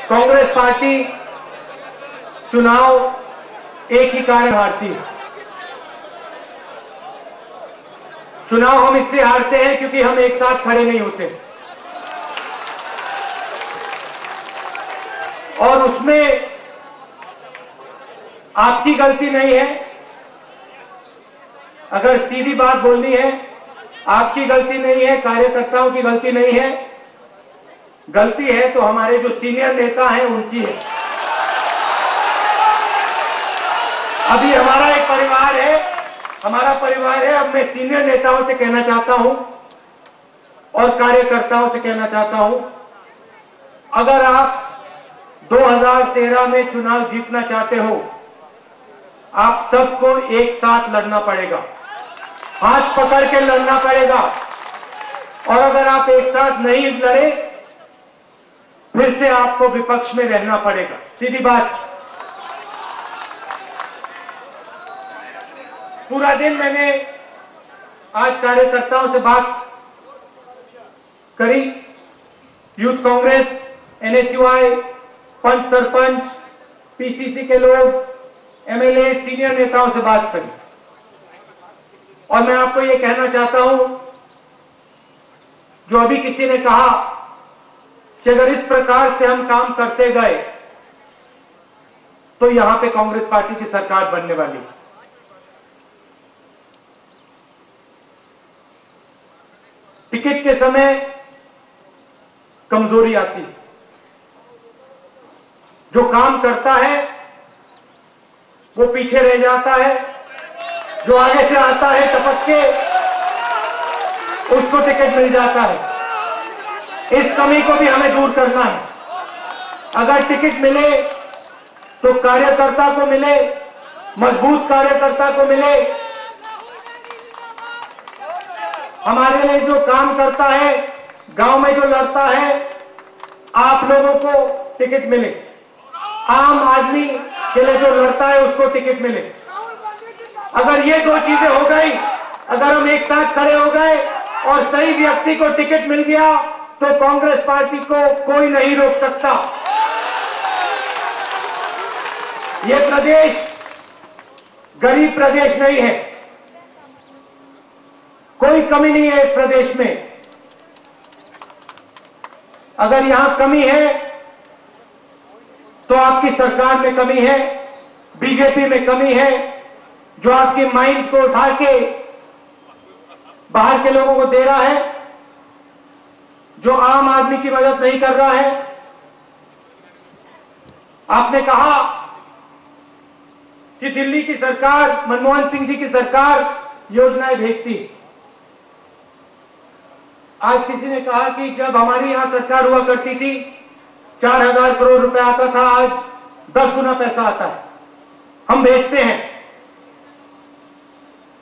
Congress party चुनाव एक ही कारण हारती है। चुनाव हम इसलिए हारते हैं क्योंकि हम एक साथ खड़े नहीं होते और उसमें आपकी गलती नहीं है। अगर सीधी बात बोलनी है, आपकी गलती नहीं है, कार्यकर्ताओं की गलती नहीं है। गलती है तो हमारे जो सीनियर नेता हैं उनकी है। अभी हमारा एक परिवार है, अब मैं सीनियर नेताओं से कहना चाहता हूं और कार्यकर्ताओं से कहना चाहता हूं, अगर आप 2013 में चुनाव जीतना चाहते हो, आप सबको एक साथ लड़ना पड़ेगा, हाथ पकड़ के लड़ना पड़ेगा। और अगर आप एक साथ नहीं लड़े, फिर से आपको विपक्ष में रहना पड़ेगा। सीधी बात। पूरा दिन मैंने आज कार्यकर्ताओं से बात करी। यूथ कांग्रेस, एनएसयूआई, पंच सरपंच, पीसीसी के लोग, एमएलए, सीनियर नेताओं से बात करी और मैं आपको यह कहना चाहता हूं, जो अभी किसी ने कहा कि अगर इस प्रकार से हम काम करते गए तो यहां पे कांग्रेस पार्टी की सरकार बनने वाली है। टिकट के समय कमजोरी आती है। जो काम करता है वो पीछे रह जाता है, जो आगे से आता है टपक के उसको टिकट मिल जाता है। इस कमी को भी हमें दूर करना है। अगर टिकट मिले तो कार्यकर्ता को मिले, मजबूत कार्यकर्ता को मिले। हमारे लिए जो काम करता है, गांव में जो लड़ता है, आप लोगों को टिकट मिले। आम आदमी के लिए जो लड़ता है उसको टिकट मिले। अगर ये दो चीजें हो गई, अगर हम एक साथ खड़े हो गए और सही व्यक्ति को टिकट मिल गया तो कांग्रेस पार्टी को कोई नहीं रोक सकता। ये प्रदेश गरीब प्रदेश नहीं है, कोई कमी नहीं है इस प्रदेश में। अगर यहां कमी है तो आपकी सरकार में कमी है, बीजेपी में कमी है, जो आपकी माइंड को उठा के बाहर के लोगों को दे रहा है, जो आम आदमी की मदद नहीं कर रहा है। आपने कहा कि दिल्ली की सरकार, मनमोहन सिंह जी की सरकार योजनाएं भेजती। आज किसी ने कहा कि जब हमारी यहां सरकार हुआ करती थी 4000 करोड़ रुपए आता था, आज 10 गुना पैसा आता है, हम भेजते हैं।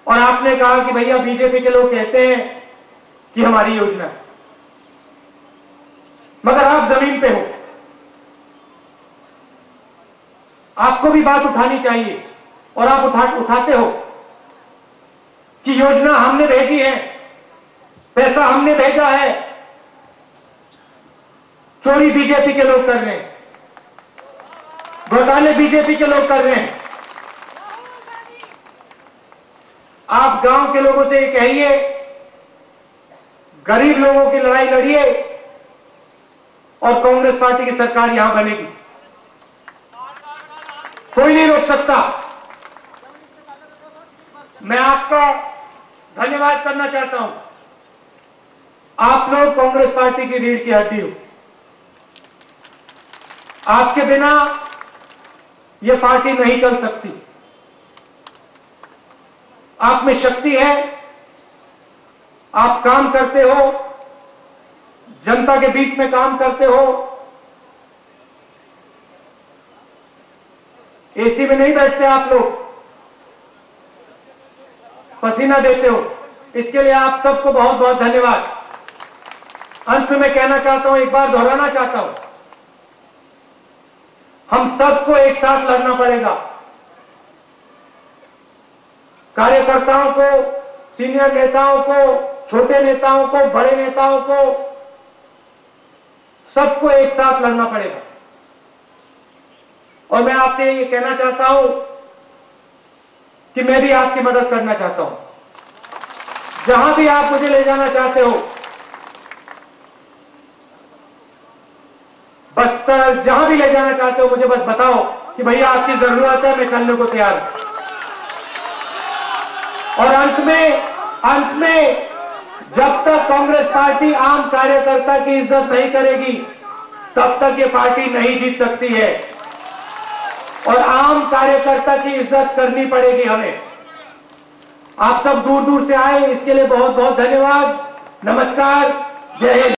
और आपने कहा कि भैया बीजेपी के लोग कहते हैं कि हमारी योजना है, मगर आप जमीन पे हो, आपको भी बात उठानी चाहिए और आप उठाते हो कि योजना हमने भेजी है, पैसा हमने भेजा है। चोरी बीजेपी के लोग कर रहे हैं, घोटाले बीजेपी के लोग कर रहे हैं। आप गांव के लोगों से ये कहिए, गरीब लोगों की लड़ाई लड़िए और कांग्रेस पार्टी की सरकार यहां बनेगी। कोई नहीं रोक सकता। मैं आपका धन्यवाद करना चाहता हूं। आप लोग कांग्रेस पार्टी की रीढ़ की हड्डी हो। आपके बिना यह पार्टी नहीं चल सकती। आप में शक्ति है, आप काम करते हो, जनता के बीच में काम करते हो। एसी में नहीं बैठते आप लोग, पसीना देते हो। इसके लिए आप सबको बहुत बहुत धन्यवाद। अंत में कहना चाहता हूं, एक बार दोहराना चाहता हूं, हम सबको एक साथ लड़ना पड़ेगा। कार्यकर्ताओं को, सीनियर नेताओं को, छोटे नेताओं को, बड़े नेताओं को, सबको एक साथ लड़ना पड़ेगा। और मैं आपसे ये कहना चाहता हूं कि मैं भी आपकी मदद करना चाहता हूं। जहां भी आप मुझे ले जाना चाहते हो, बस्तर, जहां भी ले जाना चाहते हो, मुझे बस बताओ कि भैया आपकी जरूरत है, मैं चलने को तैयार हूं। और अंत में जब तक कांग्रेस पार्टी आम कार्यकर्ता की इज्जत नहीं करेगी, तब तक ये पार्टी नहीं जीत सकती है। और आम कार्यकर्ता की इज्जत करनी पड़ेगी हमें। आप सब दूर दूर से आए, इसके लिए बहुत बहुत धन्यवाद। नमस्कार, जय हिंद।